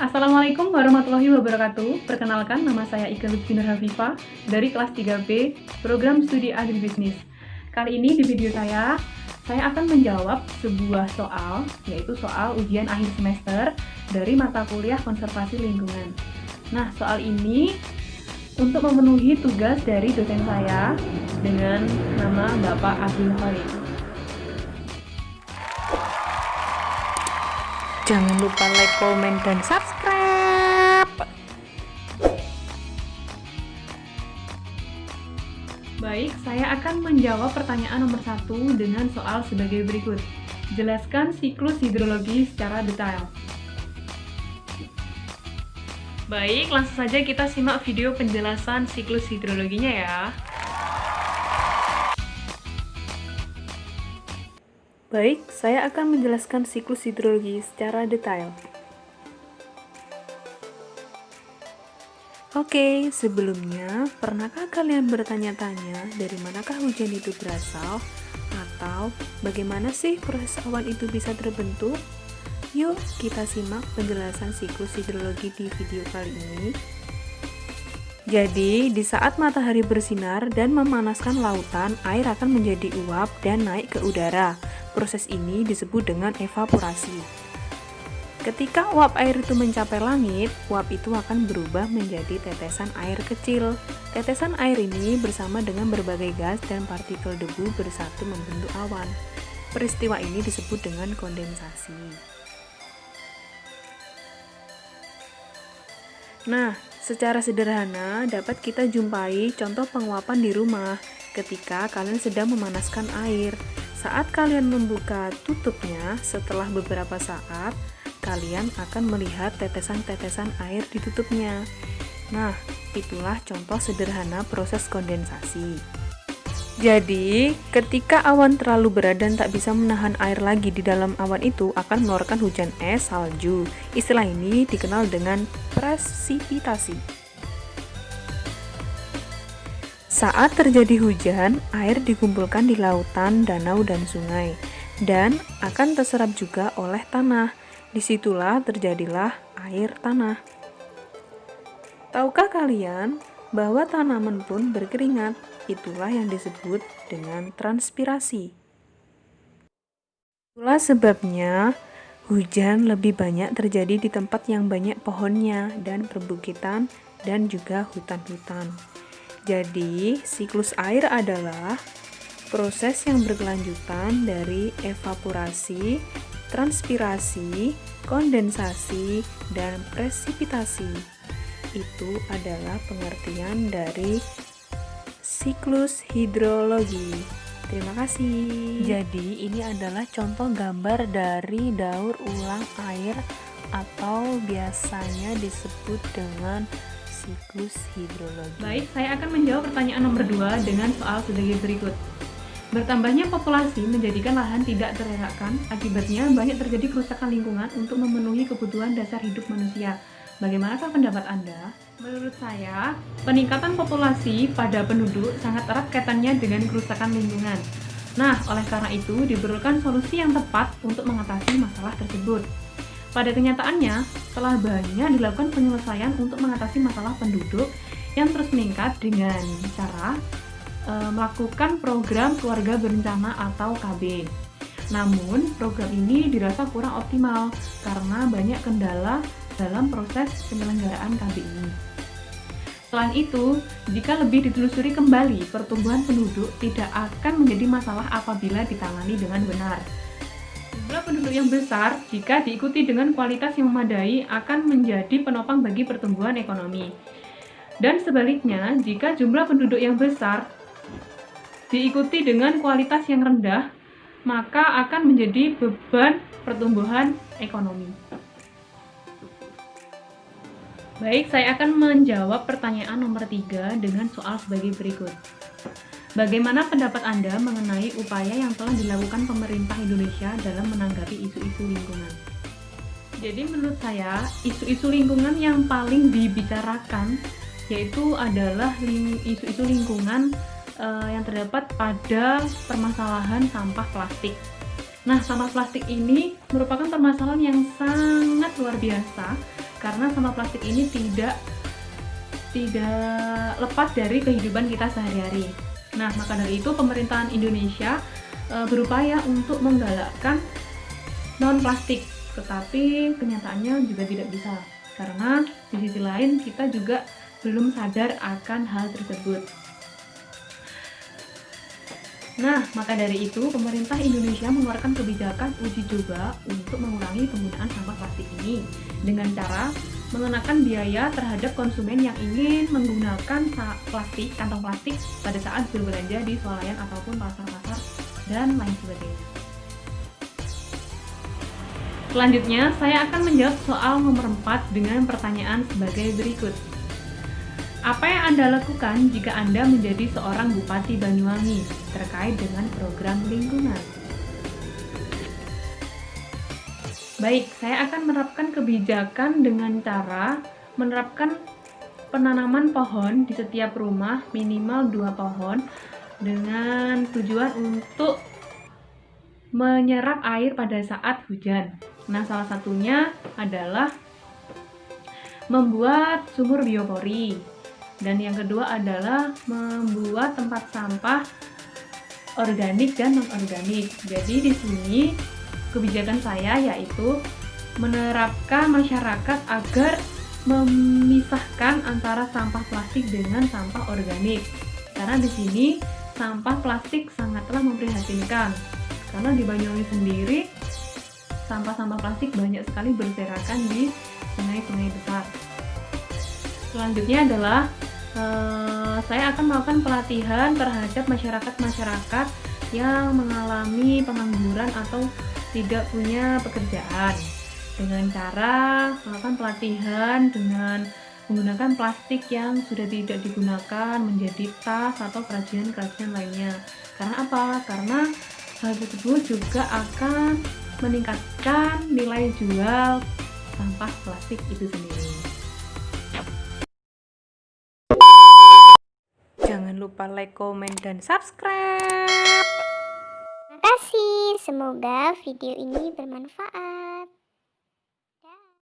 Assalamualaikum warahmatullahi wabarakatuh. Perkenalkan, nama saya Ika Lutfi Nurhafifah dari kelas 3B, Program Studi Agribisnis. Kali ini di video saya akan menjawab sebuah soal, yaitu soal ujian akhir semester dari mata kuliah konservasi lingkungan. Nah, soal ini untuk memenuhi tugas dari dosen saya dengan nama Bapak Abdul Khalid. Jangan lupa like, komen, dan subscribe. Baik, saya akan menjawab pertanyaan nomor 1 dengan soal sebagai berikut. Jelaskan siklus hidrologi secara detail. Baik, langsung saja kita simak video penjelasan siklus hidrologinya ya. Baik, saya akan menjelaskan siklus hidrologi secara detail. Oke, sebelumnya, pernahkah kalian bertanya-tanya dari manakah hujan itu berasal? Atau bagaimana sih proses awan itu bisa terbentuk? Yuk, kita simak penjelasan siklus hidrologi di video kali ini. Jadi, di saat matahari bersinar dan memanaskan lautan, air akan menjadi uap dan naik ke udara. Proses ini disebut dengan evaporasi. Ketika uap air itu mencapai langit, uap itu akan berubah menjadi tetesan air kecil. Tetesan air ini bersama dengan berbagai gas dan partikel debu bersatu membentuk awan. Peristiwa ini disebut dengan kondensasi. Nah, secara sederhana dapat kita jumpai contoh penguapan di rumah ketika kalian sedang memanaskan air. Saat kalian membuka tutupnya, setelah beberapa saat, kalian akan melihat tetesan-tetesan air di tutupnya. Nah, itulah contoh sederhana proses kondensasi. Jadi, ketika awan terlalu berat dan tak bisa menahan air lagi di dalam awan itu akan mengeluarkan hujan es salju. Istilah ini dikenal dengan presipitasi. Saat terjadi hujan, air dikumpulkan di lautan, danau, dan sungai, dan akan terserap juga oleh tanah. Disitulah terjadilah air tanah. Tahukah kalian bahwa tanaman pun berkeringat? Itulah yang disebut dengan transpirasi. Itulah sebabnya hujan lebih banyak terjadi di tempat yang banyak pohonnya dan perbukitan dan juga hutan-hutan. Jadi, siklus air adalah proses yang berkelanjutan dari evaporasi, transpirasi, kondensasi, dan presipitasi. Itu adalah pengertian dari siklus hidrologi. Terima kasih. Jadi, ini adalah contoh gambar dari daur ulang air atau biasanya disebut dengan siklus hidrologi. Baik, saya akan menjawab pertanyaan nomor 2 dengan soal sebagai berikut. Bertambahnya populasi menjadikan lahan tidak terelakkan, akibatnya banyak terjadi kerusakan lingkungan untuk memenuhi kebutuhan dasar hidup manusia. Bagaimanakah pendapat Anda? Menurut saya, peningkatan populasi pada penduduk sangat erat kaitannya dengan kerusakan lingkungan. Nah, oleh karena itu diperlukan solusi yang tepat untuk mengatasi masalah tersebut. Pada kenyataannya, telah banyak dilakukan penyelesaian untuk mengatasi masalah penduduk yang terus meningkat dengan cara melakukan program keluarga berencana atau KB. Namun, program ini dirasa kurang optimal karena banyak kendala dalam proses penyelenggaraan KB ini. Selain itu, jika lebih ditelusuri kembali, pertumbuhan penduduk tidak akan menjadi masalah apabila ditangani dengan benar. Jumlah penduduk yang besar, jika diikuti dengan kualitas yang memadai, akan menjadi penopang bagi pertumbuhan ekonomi. Dan sebaliknya, jika jumlah penduduk yang besar diikuti dengan kualitas yang rendah, maka akan menjadi beban pertumbuhan ekonomi. Baik, saya akan menjawab pertanyaan nomor 3 dengan soal sebagai berikut. Bagaimana pendapat Anda mengenai upaya yang telah dilakukan pemerintah Indonesia dalam menanggapi isu-isu lingkungan? Jadi menurut saya, isu-isu lingkungan yang paling dibicarakan yaitu adalah isu-isu lingkungan yang terdapat pada permasalahan sampah plastik. Nah, sampah plastik ini merupakan permasalahan yang sangat luar biasa karena sampah plastik ini tidak lepas dari kehidupan kita sehari-hari. Nah, maka dari itu pemerintahan Indonesia berupaya untuk menggalakkan non-plastik, tetapi kenyataannya juga tidak bisa karena di sisi lain kita juga belum sadar akan hal tersebut. Nah, maka dari itu pemerintah Indonesia mengeluarkan kebijakan uji coba untuk mengurangi penggunaan sampah plastik ini dengan cara mengenakan biaya terhadap konsumen yang ingin menggunakan kantong plastik pada saat berbelanja di swalayan ataupun pasar-pasar dan lain sebagainya. Selanjutnya, saya akan menjawab soal nomor 4 dengan pertanyaan sebagai berikut. Apa yang Anda lakukan jika Anda menjadi seorang Bupati Banyuwangi terkait dengan program lingkungan? Baik, saya akan menerapkan kebijakan dengan cara menerapkan penanaman pohon di setiap rumah minimal 2 pohon dengan tujuan untuk menyerap air pada saat hujan. Nah, salah satunya adalah membuat sumur biopori. Dan yang kedua adalah membuat tempat sampah organik dan non-organik. Jadi di sini kebijakan saya yaitu menerapkan masyarakat agar memisahkan antara sampah plastik dengan sampah organik. Karena di sini sampah plastik sangatlah memprihatinkan. Karena di Banyuwangi sendiri sampah-sampah plastik banyak sekali berserakan di sungai-sungai besar. Selanjutnya adalah saya akan melakukan pelatihan terhadap masyarakat yang mengalami pengangguran atau tidak punya pekerjaan dengan cara melakukan pelatihan dengan menggunakan plastik yang sudah tidak digunakan menjadi tas atau kerajinan-kerajinan lainnya. Karena apa? Karena hal tersebut juga akan meningkatkan nilai jual sampah plastik itu sendiri. Jangan lupa like, komen, dan subscribe. Terima kasih, semoga video ini bermanfaat.